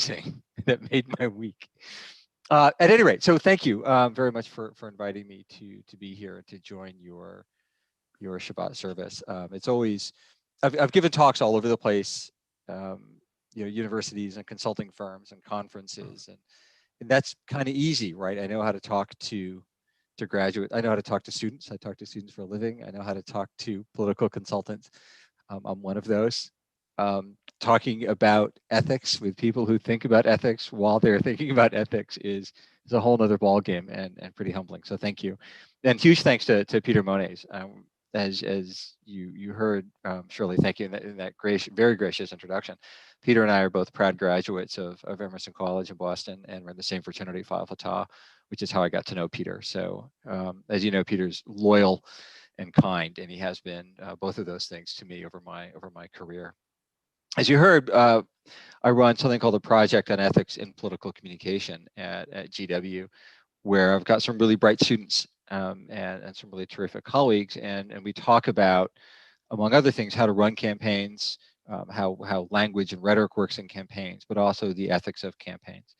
amazing. That made my week. At any rate, so thank you very much for inviting me to be here and to join your Shabbat service. It's always I've given talks all over the place, universities and consulting firms and conferences, and that's kind of easy, right? I know how to talk to graduate. I know how to talk to students. I talk to students for a living. I know how to talk to political consultants. I'm one of those. Talking about ethics with people who think about ethics while they're thinking about ethics is a whole nother ballgame and pretty humbling. So thank you. And huge thanks to Peter Moniz. As you heard, Shirley, thank you in that very gracious introduction. Peter and I are both proud graduates of Emerson College in Boston, and we're in the same fraternity, Phi Alpha Tau, which is how I got to know Peter. So as you know, Peter's loyal and kind, and he has been both of those things to me over my career. As you heard, I run something called the Project on Ethics in Political Communication at GW, where I've got some really bright students and some really terrific colleagues, and we talk about, among other things, how to run campaigns, how language and rhetoric works in campaigns, but also the ethics of campaigns.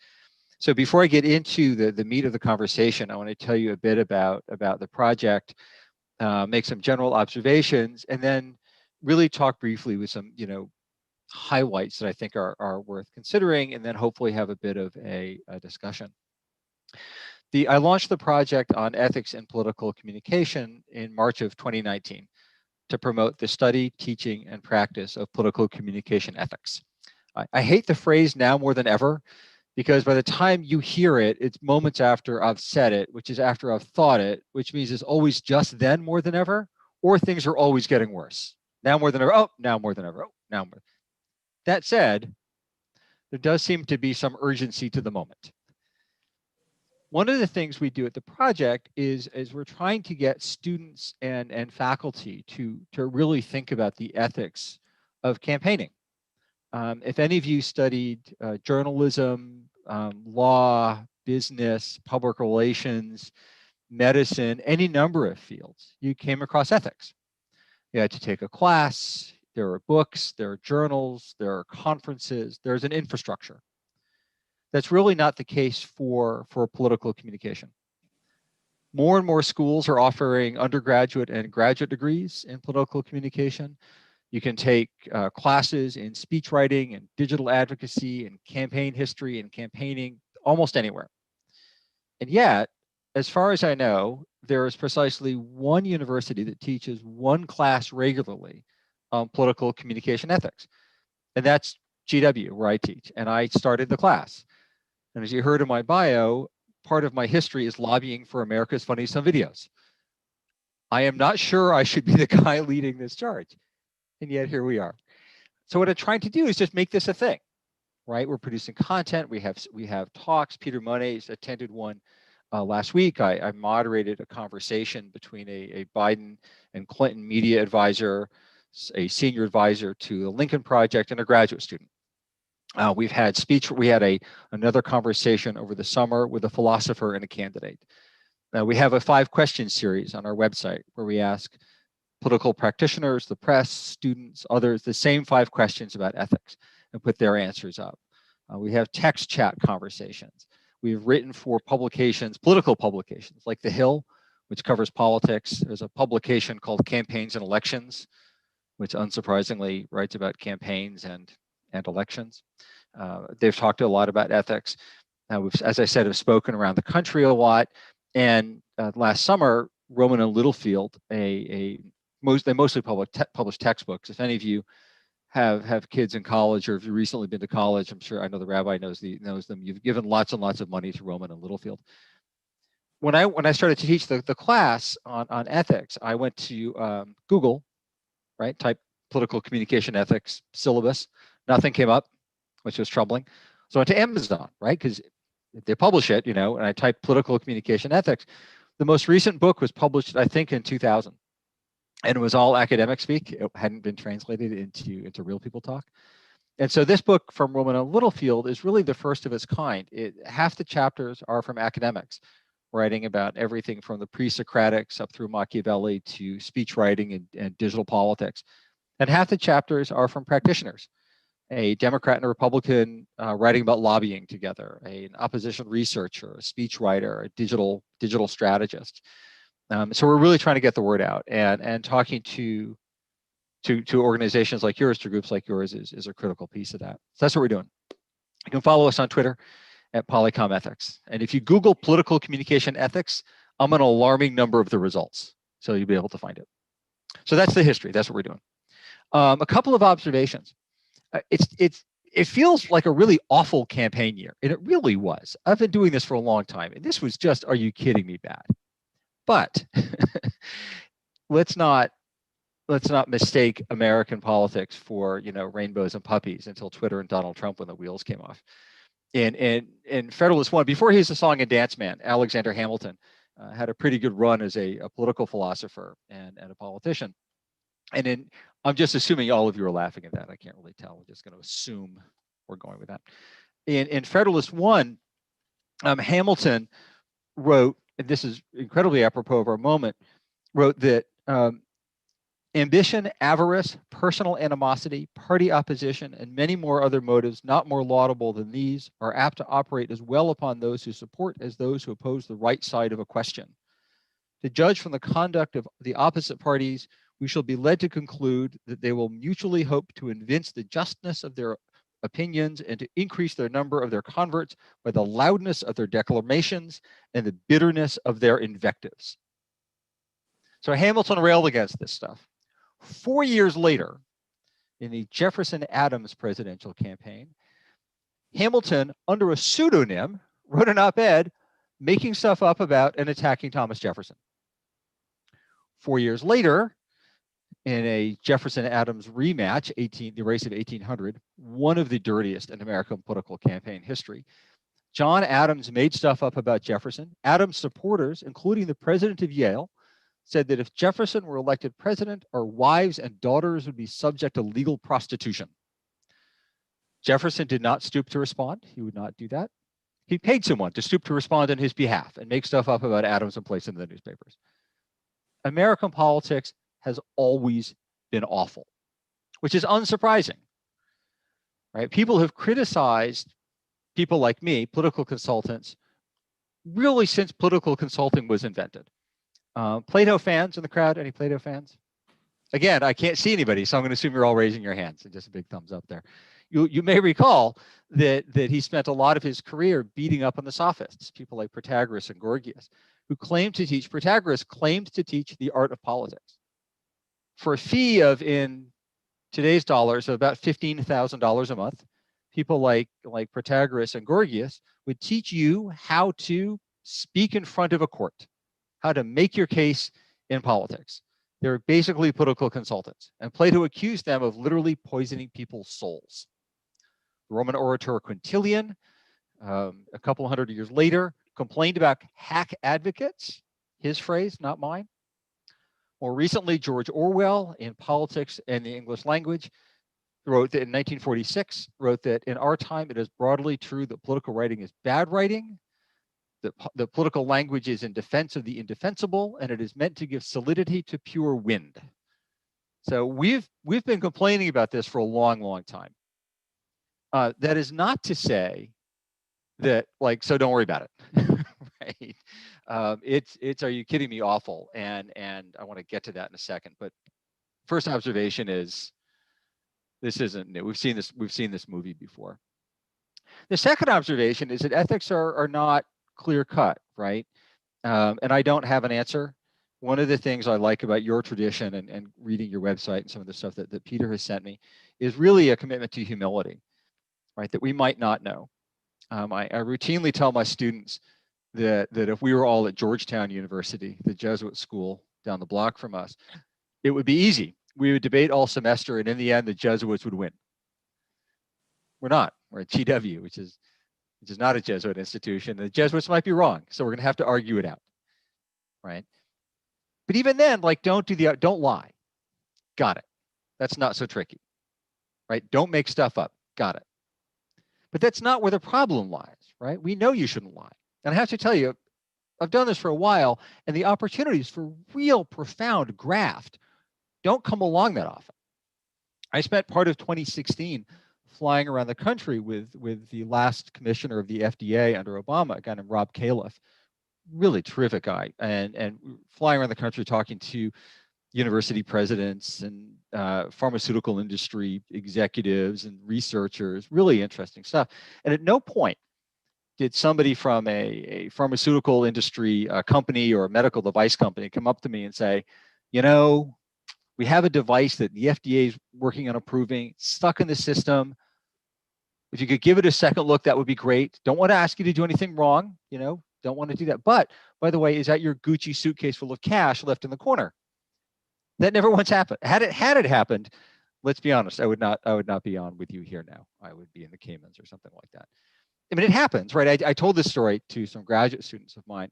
So before I get into the meat of the conversation, I want to tell you a bit about the project, make some general observations, and then really talk briefly with some highlights that I think are worth considering, and then hopefully have a bit of a discussion. I launched the project on ethics in political communication in March of 2019 to promote the study, teaching, and practice of political communication ethics. I hate the phrase now more than ever, because by the time you hear it, it's moments after I've said it, which is after I've thought it, which means it's always just then more than ever, or things are always getting worse. Now more than ever, oh, now more than ever, oh, now more. That said, there does seem to be some urgency to the moment. One of the things we do at the project is we're trying to get students and faculty to really think about the ethics of campaigning. If any of you studied journalism, law, business, public relations, medicine, any number of fields, you came across ethics. You had to take a class, there are books, there are journals, there are conferences, there's an infrastructure. That's really not the case for political communication. More and more schools are offering undergraduate and graduate degrees in political communication. You can take classes in speech writing and digital advocacy and campaign history and campaigning almost anywhere. And yet, as far as I know, there is precisely one university that teaches one class regularly on political communication ethics. And that's GW, where I teach. And I started the class. And as you heard in my bio, part of my history is lobbying for America's Funniest Home Videos. I am not sure I should be the guy leading this charge. And yet here we are. So what I'm trying to do is just make this a thing, right? We're producing content. We have talks. Peter Moniz attended one last week. I moderated a conversation between a Biden and Clinton media advisor, a senior advisor to the Lincoln Project, and a graduate student. We've had speech. We had another conversation over the summer with a philosopher and a candidate. We have a 5-question series on our website where we ask political practitioners, the press, students, others, the same 5 questions about ethics and put their answers up. We have text chat conversations. We've written for publications, political publications like The Hill, which covers politics. There's a publication called Campaigns and Elections, which unsurprisingly writes about campaigns and elections. They've talked a lot about ethics. As I said, have spoken around the country a lot. And last summer, Roman and Littlefield, they mostly publish textbooks. If any of you have kids in college, or if you've recently been to college, I'm sure I know the rabbi knows them. You've given lots and lots of money to Roman and Littlefield. When I started to teach the class on ethics, I went to Google, right? Type political communication ethics syllabus. Nothing came up, which was troubling. So I went to Amazon, right? Because they publish it, and I typed political communication ethics. The most recent book was published, I think, in 2000. And it was all academic speak. It hadn't been translated into real people talk. And so this book from Roman and Littlefield is really the first of its kind. Half the chapters are from academics, writing about everything from the pre-Socratics up through Machiavelli to speech writing and digital politics. And half the chapters are from practitioners. a Democrat and a Republican writing about lobbying together, an opposition researcher, a speechwriter, a digital strategist. So we're really trying to get the word out, and talking to organizations like yours, to groups like yours, is a critical piece of that. So that's what we're doing. You can follow us on Twitter at Polycom Ethics. And if you Google political communication ethics, I'm an alarming number of the results. So you'll be able to find it. So that's the history. That's what we're doing. A couple of observations. It feels like a really awful campaign year, and it really was. I've been doing this for a long time, and this was just, are you kidding me, bad. But let's not mistake American politics for, you know, rainbows and puppies until Twitter and Donald Trump, when the wheels came off. In Federalist One, before he was a song and dance man, Alexander Hamilton had a pretty good run as a political philosopher and a politician. And I'm just assuming all of you are laughing at that. I can't really tell. We're just going to assume we're going with that. In Federalist One, Hamilton wrote, and this is incredibly apropos of our moment, wrote that ambition, avarice, personal animosity, party opposition, and many more other motives not more laudable than these are apt to operate as well upon those who support as those who oppose the right side of a question. To judge from the conduct of the opposite parties, we shall be led to conclude that they will mutually hope to evince the justness of their opinions and to increase their number of their converts by the loudness of their declamations and the bitterness of their invectives. So Hamilton railed against this stuff. 4 years later, in the Jefferson-Adams presidential campaign, Hamilton, under a pseudonym, wrote an op-ed making stuff up about and attacking Thomas Jefferson. 4 years later, in a Jefferson-Adams rematch, the race of 1800, one of the dirtiest in American political campaign history, John Adams made stuff up about Jefferson. Adams supporters, including the president of Yale, said that if Jefferson were elected president, our wives and daughters would be subject to legal prostitution. Jefferson did not stoop to respond. He would not do that. He paid someone to stoop to respond on his behalf and make stuff up about Adams and place it in the newspapers. American politics has always been awful, which is unsurprising, right? People have criticized people like me, political consultants, really since political consulting was invented. Plato fans in the crowd? Any Plato fans? Again, I can't see anybody, so I'm going to assume you're all raising your hands, and just a big thumbs up there. You may recall that he spent a lot of his career beating up on the sophists, people like Protagoras and Gorgias, who claimed to teach, Protagoras claimed to teach the art of politics for a fee of, in today's dollars, of about $15,000 a month. People like Protagoras and Gorgias would teach you how to speak in front of a court, how to make your case in politics. They're basically political consultants. And Plato accused them of literally poisoning people's souls. The Roman orator Quintilian, a couple hundred years later, complained about hack advocates, his phrase, not mine. More recently, George Orwell, in Politics and the English Language, wrote that in 1946, wrote that in our time, it is broadly true that political writing is bad writing, that the political language is in defense of the indefensible, and it is meant to give solidity to pure wind. So we've been complaining about this for a long, long time. That is not to say that, like, so don't worry about it, right? It's are you kidding me awful, and I want to get to that in a second. But first observation is this isn't new. We've seen this movie before. The second observation is that ethics are not clear cut, right? And I don't have an answer. One of the things I like about your tradition and reading your website and some of the stuff that Peter has sent me is really a commitment to humility, right? That we might not know. I routinely tell my students that if we were all at Georgetown University, the Jesuit school down the block from us, it would be easy. We would debate all semester, and in the end, the Jesuits would win. We're not. We're at GW, which is not a Jesuit institution. The Jesuits might be wrong, so we're going to have to argue it out, right? But even then, like, don't lie. Got it. That's not so tricky, right? Don't make stuff up. Got it. But that's not where the problem lies, right? We know you shouldn't lie. And I have to tell you, I've done this for a while, and the opportunities for real profound graft don't come along that often. I spent part of 2016 flying around the country with the last commissioner of the FDA under Obama, a guy named Rob Califf, really terrific guy, and flying around the country talking to university presidents and pharmaceutical industry executives and researchers, really interesting stuff. And at no point did somebody from a pharmaceutical industry company or a medical device company come up to me and say, you know, we have a device that the FDA is working on approving, stuck in the system. If you could give it a second look, that would be great. Don't want to ask you to do anything wrong, you know, don't want to do that. But by the way, is that your Gucci suitcase full of cash left in the corner? That never once happened. Had it happened, let's be honest, I would not be on with you here now. I would be in the Caymans or something like that. I mean, it happens, right? I told this story to some graduate students of mine,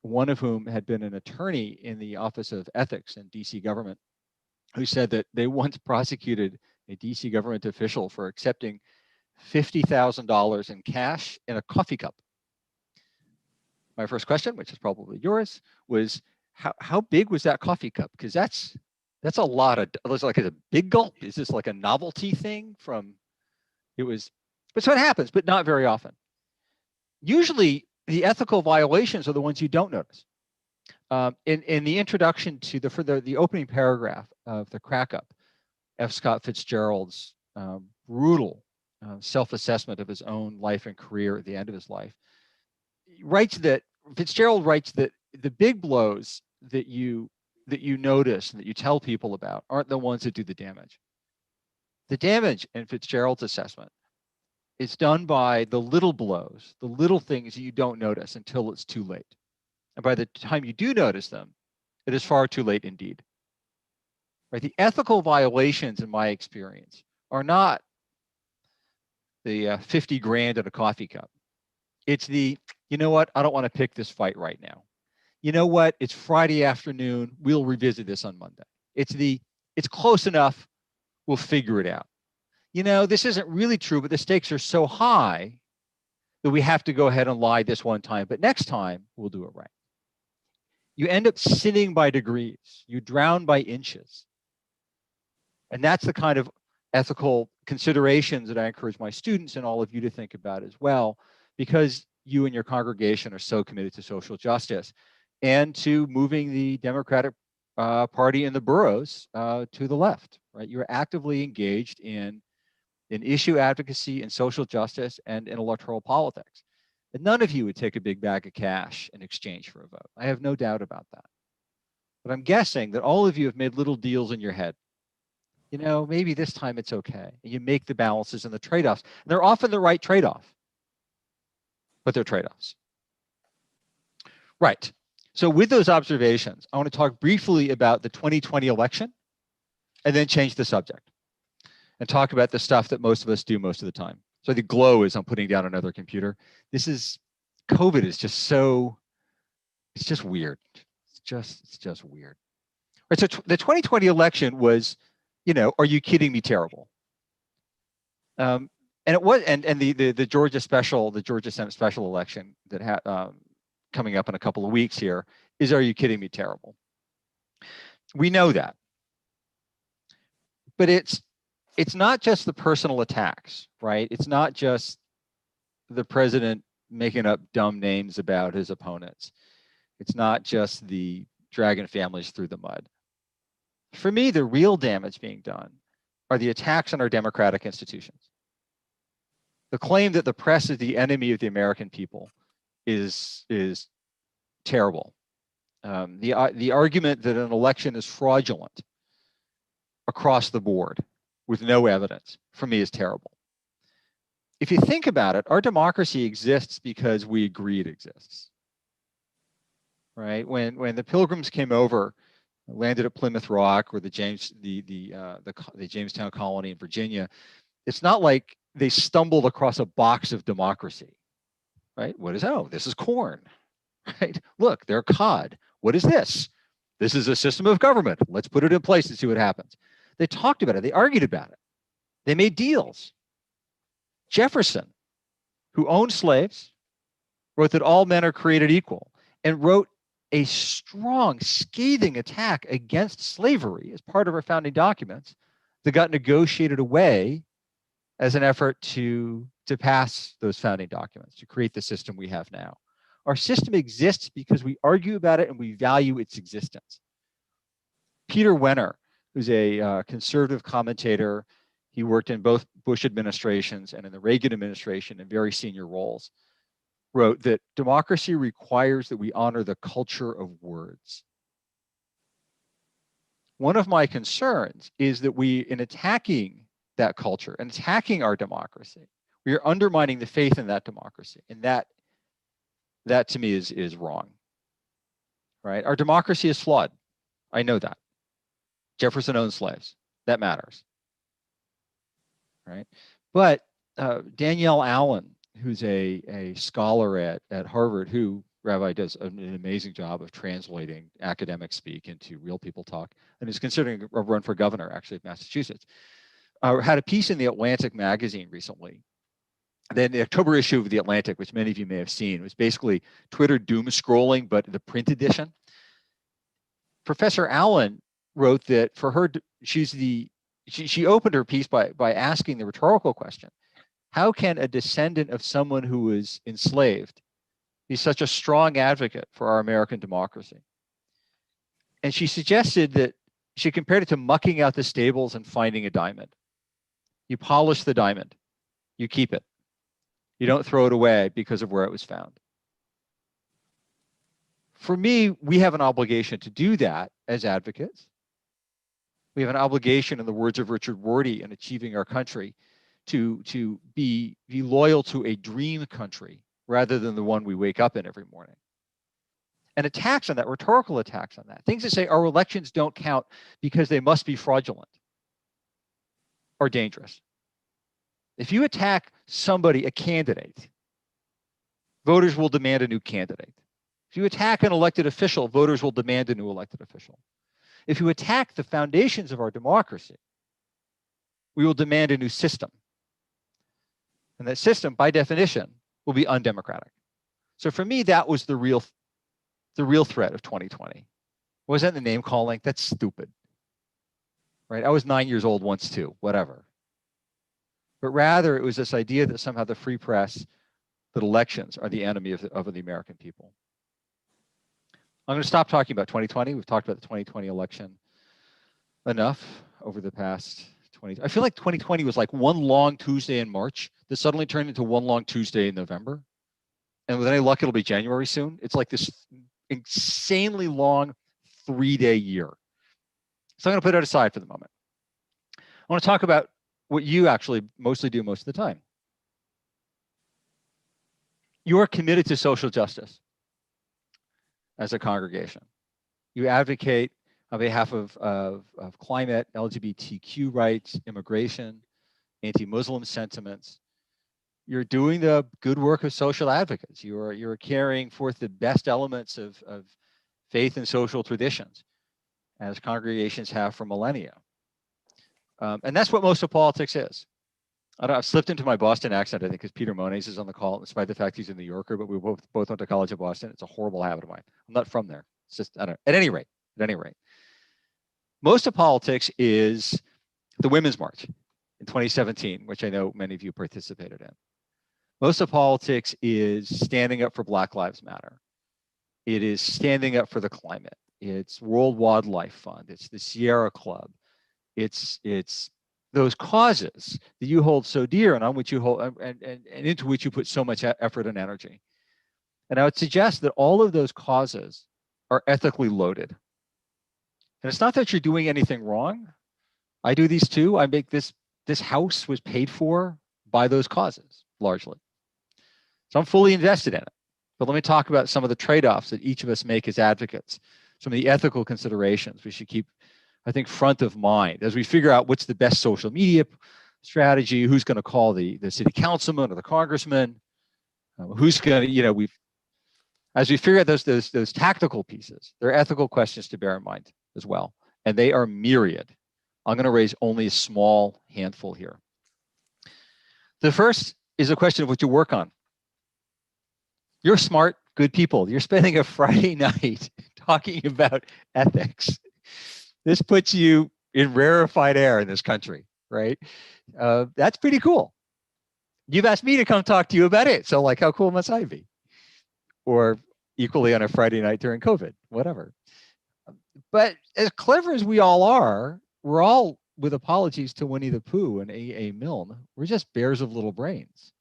one of whom had been an attorney in the Office of Ethics in DC government, who said that they once prosecuted a DC government official for accepting $50,000 in cash in a coffee cup. My first question, which is probably yours, was how big was that coffee cup? Because that's a lot of, it was like a big gulp. Is this like a novelty thing from, it was, but so it happens, but not very often. Usually the ethical violations are the ones you don't notice. In the introduction to the opening paragraph of the Crack Up, F. Scott Fitzgerald's brutal self-assessment of his own life and career at the end of his life, Fitzgerald writes that the big blows that you notice and that you tell people about aren't the ones that do the damage. The damage in Fitzgerald's assessment is done by the little blows, the little things that you don't notice until it's too late. And by the time you do notice them, it is far too late indeed. Right? The ethical violations, in my experience, are not the 50 grand in a coffee cup. It's the, you know what, I don't want to pick this fight right now. You know what, it's Friday afternoon, we'll revisit this on Monday. It's close enough, we'll figure it out. You know, this isn't really true, but the stakes are so high that we have to go ahead and lie this one time, but next time we'll do it right. You end up sinning by degrees, you drown by inches. And that's the kind of ethical considerations that I encourage my students and all of you to think about as well, because you and your congregation are so committed to social justice and to moving the Democratic Party in the boroughs to the left, right? You're actively engaged in issue advocacy and social justice and in electoral politics. And none of you would take a big bag of cash in exchange for a vote. I have no doubt about that. But I'm guessing that all of you have made little deals in your head. You know, maybe this time it's okay. And you make the balances and the trade-offs. And they're often the right trade-off, but they're trade-offs. Right. So with those observations, I want to talk briefly about the 2020 election and then change the subject and talk about the stuff that most of us do most of the time. So the glow is I'm putting down another computer. COVID is just so, it's just weird. It's just weird. Right, so the 2020 election was, you know, are you kidding me, terrible? And it was, and the Georgia Senate special election that coming up in a couple of weeks here is, are you kidding me, terrible? We know that. But it's not just the personal attacks, right? It's not just the president making up dumb names about his opponents. It's not just the dragging families through the mud. For me, the real damage being done are the attacks on our democratic institutions. The claim that the press is the enemy of the American people is terrible. The argument that an election is fraudulent across the board with no evidence, for me, is terrible. If you think about it, our democracy exists because we agree it exists, right? When the Pilgrims came over, landed at Plymouth Rock or the Jamestown colony in Virginia, it's not like they stumbled across a box of democracy, right? What is, oh, this is corn, right? Look, they're cod. What is this? This is a system of government. Let's put it in place and see what happens. They talked about it. They argued about it. They made deals. Jefferson, who owned slaves, wrote that all men are created equal and wrote a strong, scathing attack against slavery as part of our founding documents that got negotiated away as an effort to pass those founding documents, to create the system we have now. Our system exists because we argue about it and we value its existence. Peter Wenner, who's a conservative commentator, he worked in both Bush administrations and in the Reagan administration in very senior roles, wrote that democracy requires that we honor the culture of words. One of my concerns is that we, in attacking that culture and attacking our democracy, we are undermining the faith in that democracy. And that to me is wrong, right? Our democracy is flawed. I know that. Jefferson owned slaves. That matters, right? But Danielle Allen, who's a scholar at Harvard, who Rabbi does an amazing job of translating academic speak into real people talk, and is considering a run for governor, actually, of Massachusetts, had a piece in the Atlantic magazine recently. Then the October issue of the Atlantic, which many of you may have seen, was basically Twitter doom scrolling, but the print edition. Professor Allen wrote that for her, she opened her piece by asking the rhetorical question: how can a descendant of someone who was enslaved be such a strong advocate for our American democracy? And she suggested that she compared it to mucking out the stables and finding a diamond. You polish the diamond, you keep it. You don't throw it away because of where it was found. For me, we have an obligation to do that as advocates. We have an obligation, in the words of Richard Rorty, in achieving our country, to be loyal to a dream country rather than the one we wake up in every morning. And attacks on that, rhetorical attacks on that, things that say our elections don't count because they must be fraudulent, are dangerous. If you attack somebody, a candidate, voters will demand a new candidate. If you attack an elected official, voters will demand a new elected official. If you attack the foundations of our democracy, we will demand a new system. And that system, by definition, will be undemocratic. So for me, that was the real threat of 2020. Wasn't the name calling? That's stupid, right? I was 9 years old once too, whatever. But rather, it was this idea that somehow the free press, that elections are the enemy of the American people. I'm going to stop talking about 2020. We've talked about the 2020 election enough over the past 20. I feel like 2020 was like one long Tuesday in March that suddenly turned into one long Tuesday in November. And with any luck, it'll be January soon. It's like this insanely long 3-day year. So I'm going to put it aside for the moment. I want to talk about what you actually mostly do most of the time. You are committed to social justice as a congregation. You advocate on behalf of climate, LGBTQ rights, immigration, anti-Muslim sentiments. You're doing the good work of social advocates. You're carrying forth the best elements of faith and social traditions, as congregations have for millennia. And that's what most of politics is. I've slipped into my Boston accent, I think, because Peter Moniz is on the call, despite the fact he's a New Yorker, but we both went to college in Boston. It's a horrible habit of mine. I'm not from there. It's just, I don't know. At any rate, most of politics is the Women's March in 2017, which I know many of you participated in. Most of politics is standing up for Black Lives Matter. It is standing up for the climate. It's World Wildlife Fund. It's the Sierra Club. It's those causes that you hold so dear and on which you hold and into which you put so much effort and energy. And I would suggest that all of those causes are ethically loaded. And it's not that you're doing anything wrong. I do these too. I make this house was paid for by those causes, largely. So I'm fully invested in it. But let me talk about some of the trade-offs that each of us make as advocates, some of the ethical considerations we should keep, I think, front of mind as we figure out what's the best social media strategy, who's going to call the city councilman or the congressman, who's going to, as we figure out those tactical pieces, there are ethical questions to bear in mind as well, and they are myriad. I'm going to raise only a small handful here. The first is a question of what you work on. You're smart, good people. You're spending a Friday night talking about ethics. This puts you in rarefied air in this country, right? That's pretty cool. You've asked me to come talk to you about it. So like, how cool must I be? Or equally on a Friday night during COVID, whatever. But as clever as we all are, we're all, with apologies to Winnie the Pooh and A.A. Milne, we're just bears of little brains.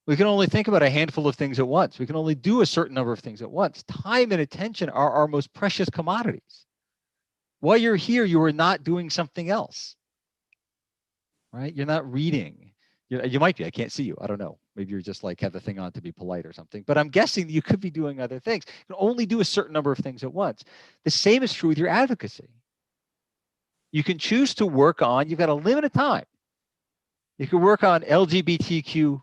We can only think about a handful of things at once. We can only do a certain number of things at once. Time and attention are our most precious commodities. While you're here, you are not doing something else, right? You're not reading. You might be, I can't see you, I don't know. Maybe you're just like have the thing on to be polite or something, but I'm guessing you could be doing other things. You can only do a certain number of things at once. The same is true with your advocacy. You can choose to work on, you've got a limited time. You can work on LGBTQ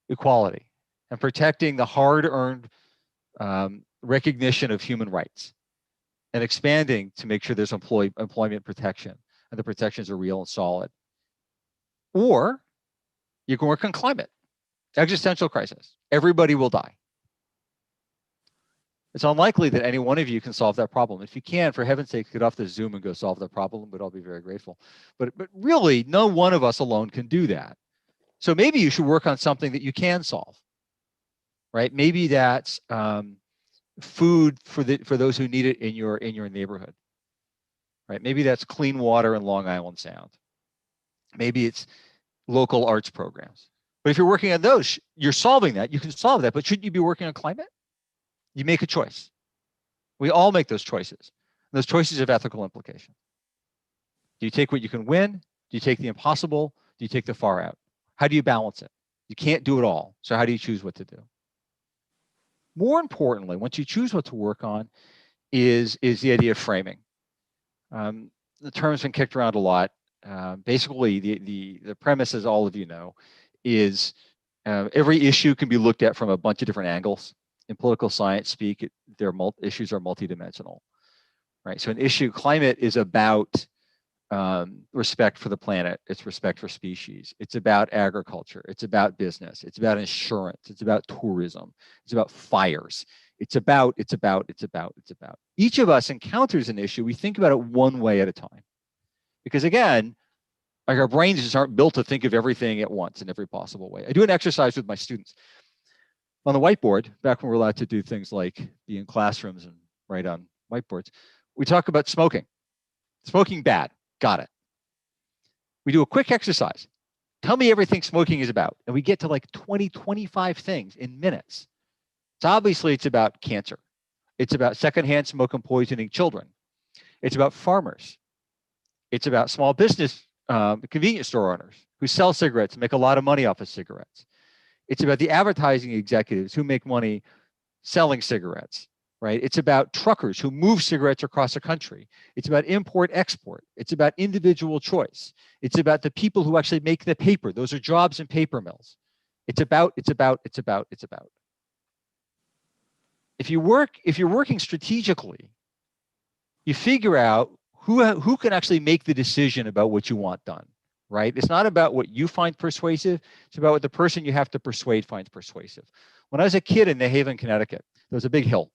equality and protecting the hard-earned recognition of human rights and expanding to make sure there's employment protection and the protections are real and solid. Or you can work on climate, existential crisis. Everybody will die. It's unlikely that any one of you can solve that problem. If you can, for heaven's sake, get off the Zoom and go solve the problem, but I'll be very grateful. But really, no one of us alone can do that. So maybe you should work on something that you can solve, right? Maybe that's food for those who need it in your neighborhood, right? Maybe that's clean water in Long Island Sound. Maybe it's local arts programs. But if you're working on those, you're solving that. You can solve that, but shouldn't you be working on climate? You make a choice. We all make those choices. Those choices have ethical implications. Do you take what you can win? Do you take the impossible? Do you take the far out? How do you balance it? You can't do it all. So how do you choose what to do? More importantly, once you choose what to work on, is the idea of framing. The term's been kicked around a lot. Basically, the premise, as all of you know, is every issue can be looked at from a bunch of different angles. In political science speak, issues are multidimensional, right? So an issue, climate, is about respect for the planet. It's respect for species. It's about agriculture. It's about business. It's about insurance. It's about tourism. It's about fires. It's about. Each of us encounters an issue. We think about it one way at a time. Because again, like our brains just aren't built to think of everything at once in every possible way. I do an exercise with my students. On the whiteboard, back when we were allowed to do things like be in classrooms and write on whiteboards, we talk about smoking. Smoking bad, got it. We do a quick exercise. Tell me everything smoking is about. And we get to like 20, 25 things in minutes. So obviously it's about cancer. It's about secondhand smoke and poisoning children. It's about farmers. It's about small business convenience store owners who sell cigarettes and make a lot of money off of cigarettes. It's about the advertising executives who make money selling cigarettes, right? It's about truckers who move cigarettes across the country. It's about import export. It's about individual choice. It's about the people who actually make the paper. Those are jobs in paper mills. It's about. If you're working strategically, you figure out who can actually make the decision about what you want done. Right? It's not about what you find persuasive. It's about what the person you have to persuade finds persuasive. When I was a kid in New Haven, Connecticut, there was a big hill.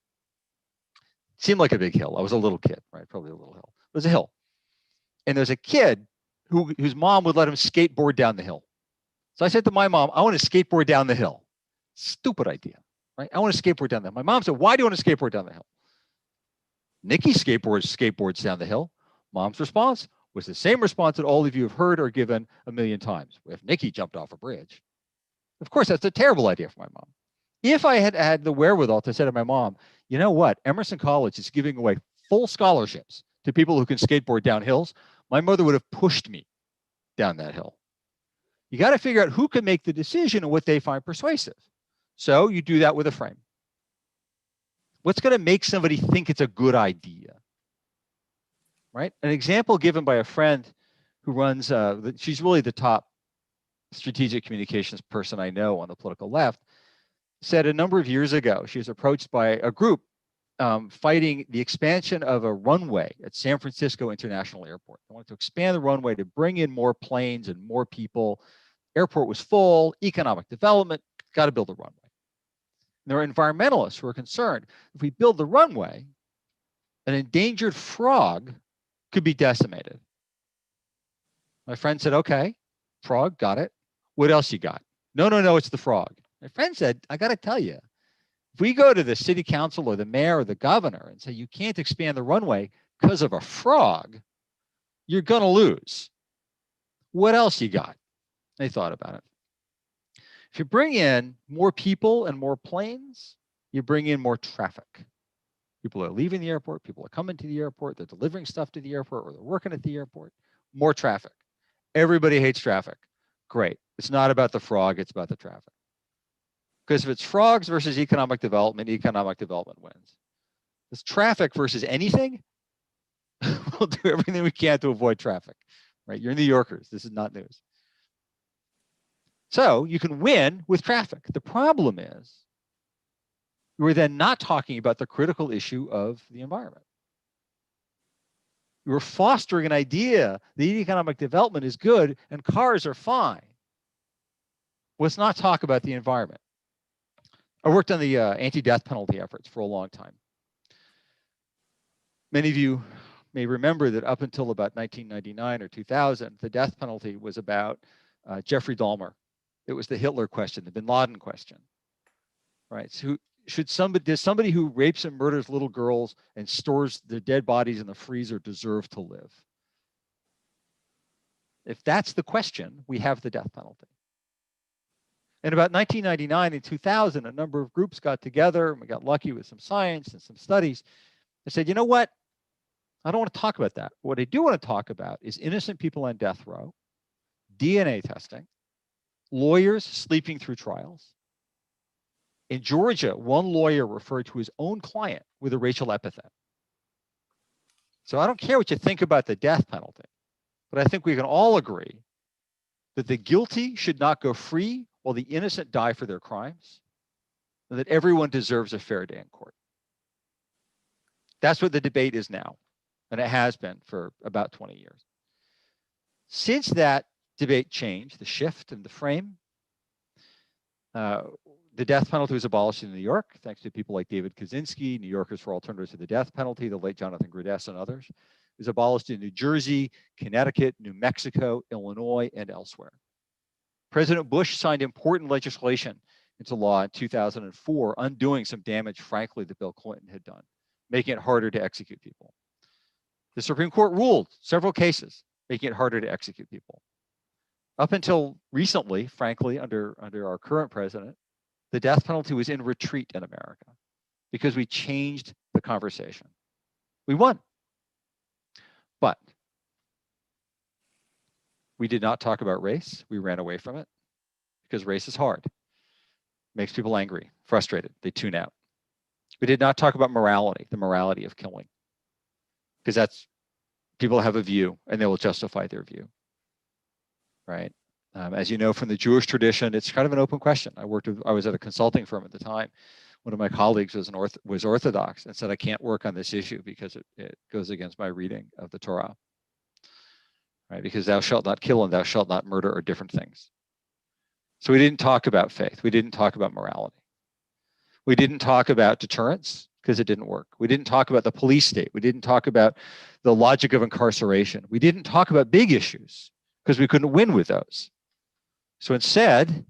It seemed like a big hill. I was a little kid, right? Probably a little hill. It was a hill. And there's a kid whose mom would let him skateboard down the hill. So I said to my mom, I want to skateboard down the hill. Stupid idea, right? I want to skateboard down the hill. My mom said, why do you want to skateboard down the hill? Nikki skateboards down the hill. Mom's response was the same response that all of you have heard or given a million times. If Nikki jumped off a bridge. Of course, that's a terrible idea for my mom. If I had had the wherewithal to say to my mom, you know what, Emerson College is giving away full scholarships to people who can skateboard down hills, my mother would have pushed me down that hill. You got to figure out who can make the decision and what they find persuasive. So you do that with a frame. What's going to make somebody think it's a good idea? Right? An example given by a friend who runs, she's really the top strategic communications person I know on the political left, said a number of years ago, she was approached by a group fighting the expansion of a runway at San Francisco International Airport. They wanted to expand the runway to bring in more planes and more people. Airport was full, economic development, got to build a runway. And there are environmentalists who are concerned, if we build the runway, an endangered frog could be decimated. My friend said, okay, frog, got it. What else you got? No, no, no, it's the frog. My friend said, I got to tell you, if we go to the city council or the mayor or the governor and say you can't expand the runway because of a frog, you're going to lose. What else you got? They thought about it. If you bring in more people and more planes, you bring in more traffic. People are leaving the airport, people are coming to the airport, they're delivering stuff to the airport, or they're working at the airport. More traffic. Everybody hates traffic. Great. It's not about the frog, it's about the traffic. Because if it's frogs versus economic development wins. If it's traffic versus anything, we'll do everything we can to avoid traffic. Right? You're New Yorkers. This is not news. So you can win with traffic. The problem is we're then not talking about the critical issue of the environment. We're fostering an idea that economic development is good and cars are fine. Let's not talk about the environment. I worked on the anti-death penalty efforts for a long time. Many of you may remember that up until about 1999 or 2000, the death penalty was about Jeffrey Dahmer. It was the Hitler question, the Bin Laden question, right? So does somebody who rapes and murders little girls and stores their dead bodies in the freezer deserve to live? If that's the question, we have the death penalty. In about 1999 and 2000, a number of groups got together and we got lucky with some science and some studies. They said, you know what? I don't want to talk about that. What I do want to talk about is innocent people on death row, DNA testing, lawyers sleeping through trials. In Georgia, one lawyer referred to his own client with a racial epithet. So I don't care what you think about the death penalty, but I think we can all agree that the guilty should not go free while the innocent die for their crimes, and that everyone deserves a fair day in court. That's what the debate is now, and it has been for about 20 years. Since that debate changed, the shift in the frame, the death penalty was abolished in New York, thanks to people like David Kaczynski, New Yorkers for Alternatives to the Death Penalty, the late Jonathan Gradess and others. It was abolished in New Jersey, Connecticut, New Mexico, Illinois, and elsewhere. President Bush signed important legislation into law in 2004, undoing some damage, frankly, that Bill Clinton had done, making it harder to execute people. The Supreme Court ruled several cases, making it harder to execute people. Up until recently, frankly, under our current president, the death penalty was in retreat in America because we changed the conversation. We won. But we did not talk about race. We ran away from it because race is hard. Makes people angry, frustrated. They tune out. We did not talk about morality, the morality of killing, because that's, people have a view and they will justify their view, right? As you know from the Jewish tradition, it's kind of an open question. I was at a consulting firm at the time. One of my colleagues was Orthodox and said, I can't work on this issue because it goes against my reading of the Torah, right? Because thou shalt not kill and thou shalt not murder are different things. So we didn't talk about faith. We didn't talk about morality. We didn't talk about deterrence because it didn't work. We didn't talk about the police state. We didn't talk about the logic of incarceration. We didn't talk about big issues because we couldn't win with those. So instead,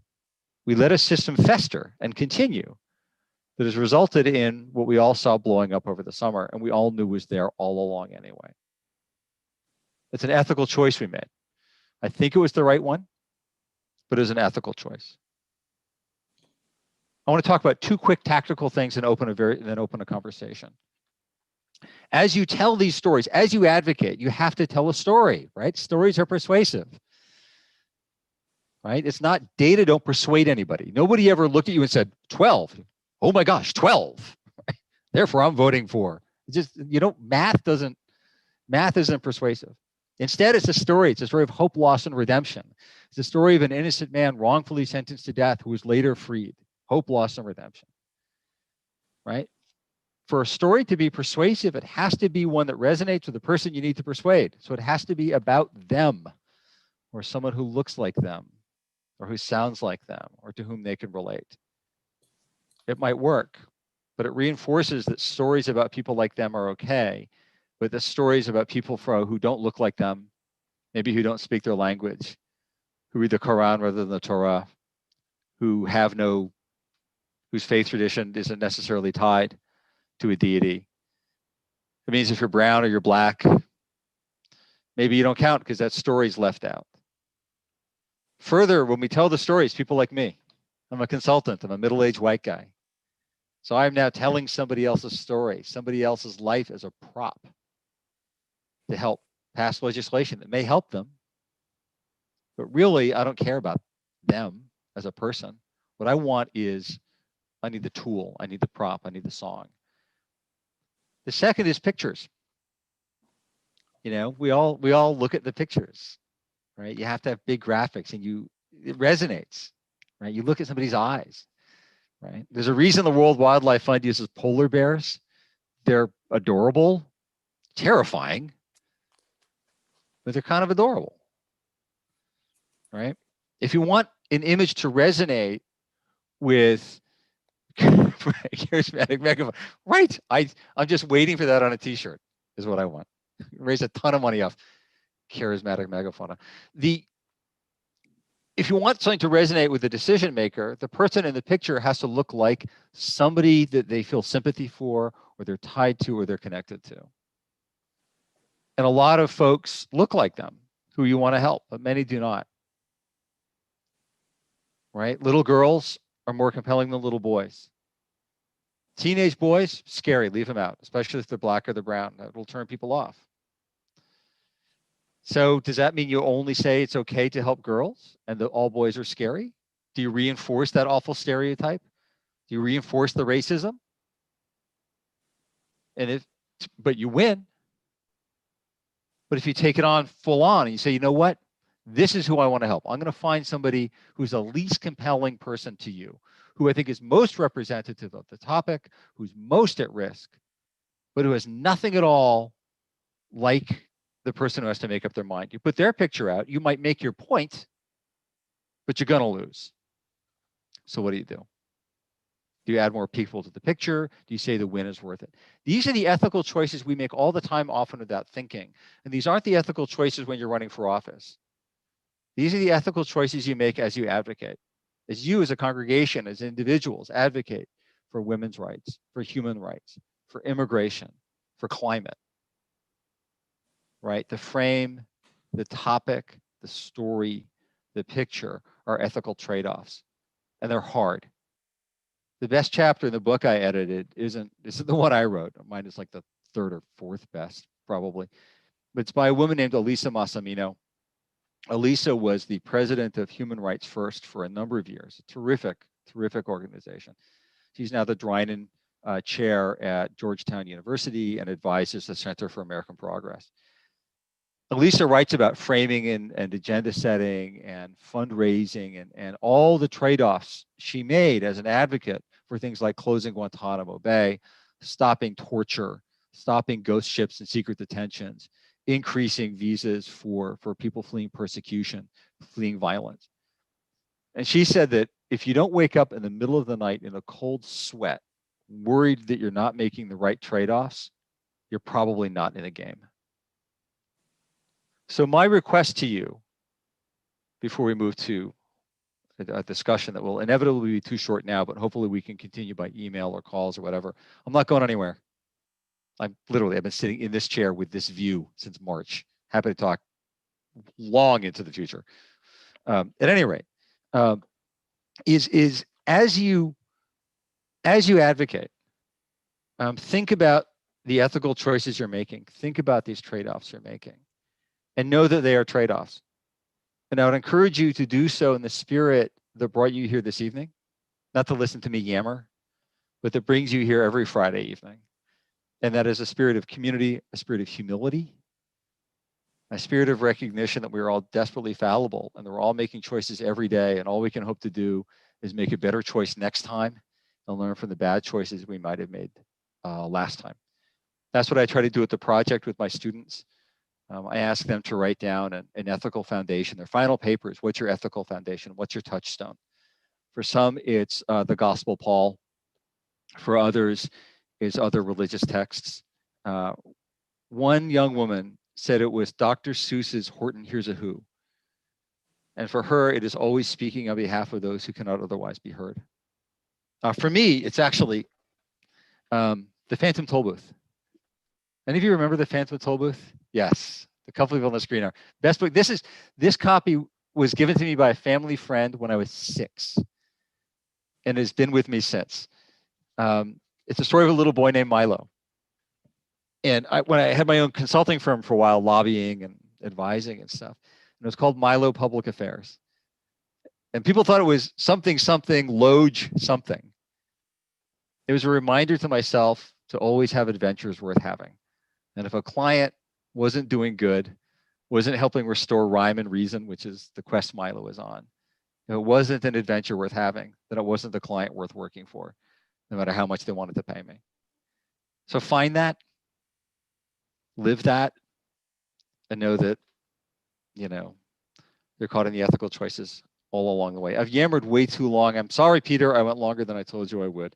we let a system fester and continue that has resulted in what we all saw blowing up over the summer and we all knew was there all along anyway. It's an ethical choice we made. I think it was the right one, but it was an ethical choice. I want to talk about two quick tactical things and then open a conversation. As you tell these stories, as you advocate, you have to tell a story, right? Stories are persuasive, right? It's not data don't persuade anybody. Nobody ever looked at you and said, 12. Oh my gosh, 12. Therefore, I'm voting for. It's just, math isn't persuasive. Instead, it's a story. It's a story of hope, loss, and redemption. It's a story of an innocent man wrongfully sentenced to death who was later freed. Hope, loss, and redemption, right? For a story to be persuasive, it has to be one that resonates with the person you need to persuade. So it has to be about them or someone who looks like them or who sounds like them or to whom they can relate. It might work, but it reinforces that stories about people like them are okay, but the stories about people who don't look like them maybe who don't speak their language, who read the Quran rather than the Torah, who have no, whose faith tradition isn't necessarily tied to a deity. It means if you're brown or you're black, maybe you don't count because that story's left out. Further, when we tell the stories, people like me, I'm a consultant, I'm a middle-aged white guy. So I'm now telling somebody else's story, somebody else's life as a prop to help pass legislation that may help them. But really, I don't care about them as a person. What I want is, I need the tool, I need the prop, I need the song. The second is pictures. You know, we all look at the pictures, right? You have to have big graphics and it resonates, right? You look at somebody's eyes, right? There's a reason the World Wildlife Fund uses polar bears. They're adorable, terrifying, but they're kind of adorable, right? If you want an image to resonate with charismatic megafauna, right? I'm just waiting for that on a t-shirt is what I want. Raise a ton of money off charismatic megafauna. If you want something to resonate with the decision maker, the person in the picture has to look like somebody that they feel sympathy for, or they're tied to, or they're connected to. And a lot of folks look like them who you want to help, but many do not. Right? Little girls are more compelling than little boys. Teenage boys, scary, leave them out, especially if they're black or they're brown. That will turn people off. So does that mean you only say it's okay to help girls and that all boys are scary? Do you reinforce that awful stereotype? Do you reinforce the racism? But you win. But if you take it on full on and you say, you know what? This is who I want to help. I'm going to find somebody who's the least compelling person to you, who I think is most representative of the topic, who's most at risk, but who has nothing at all like the person who has to make up their mind. You put their picture out, you might make your point, but you're going to lose. So what do? Do you add more people to the picture? Do you say the win is worth it? These are the ethical choices we make all the time, often without thinking. And these aren't the ethical choices when you're running for office. These are the ethical choices you make as you advocate. As you as a congregation, as individuals, advocate for women's rights, for human rights, for immigration, for climate. Right? The frame, the topic, the story, the picture are ethical trade-offs, and they're hard. The best chapter in the book I edited isn't the one I wrote. Mine is like the third or fourth best, probably. But it's by a woman named Elisa Massimino. Elisa was the president of Human Rights First for a number of years. A terrific, terrific organization. She's now the Drinan chair at Georgetown University and advises the Center for American Progress. Elisa writes about framing and agenda setting and fundraising and all the trade-offs she made as an advocate for things like closing Guantanamo Bay, stopping torture, stopping ghost ships and secret detentions, increasing visas for people fleeing persecution, fleeing violence. And she said that if you don't wake up in the middle of the night in a cold sweat, worried that you're not making the right trade-offs, you're probably not in a game. So my request to you, before we move to a discussion that will inevitably be too short now, but hopefully we can continue by email or calls or whatever. I'm not going anywhere. I've been sitting in this chair with this view since March. Happy to talk long into the future. At any rate, is as you advocate, think about the ethical choices you're making. Think about these trade-offs you're making, and know that they are trade-offs. And I would encourage you to do so in the spirit that brought you here this evening, not to listen to me yammer, but that brings you here every Friday evening. And that is a spirit of community, a spirit of humility, a spirit of recognition that we are all desperately fallible and that we're all making choices every day. And all we can hope to do is make a better choice next time and learn from the bad choices we might have made last time. That's what I try to do at the project with my students. I ask them to write down an ethical foundation. Their final papers, what's your ethical foundation? What's your touchstone? For some, it's the Gospel Paul. For others, it's other religious texts. One young woman said it was Dr. Seuss's Horton Hears a Who. And for her, it is always speaking on behalf of those who cannot otherwise be heard. For me, it's actually the Phantom Toll Booth. Any of you remember the Phantom Toll Booth? Yes, a couple people on the screen are. Best book. This copy was given to me by a family friend when I was 6, and has been with me since. It's a story of a little boy named Milo. And when I had my own consulting firm for a while, lobbying and advising and stuff, and it was called Milo Public Affairs. And people thought it was something, Loge something. It was a reminder to myself to always have adventures worth having. And if a client wasn't doing good, wasn't helping restore rhyme and reason, which is the quest Milo is on, if it wasn't an adventure worth having, then it wasn't the client worth working for, no matter how much they wanted to pay me. So find that, live that, and know that, you're caught in the ethical choices all along the way. I've yammered way too long. I'm sorry, Peter, I went longer than I told you I would.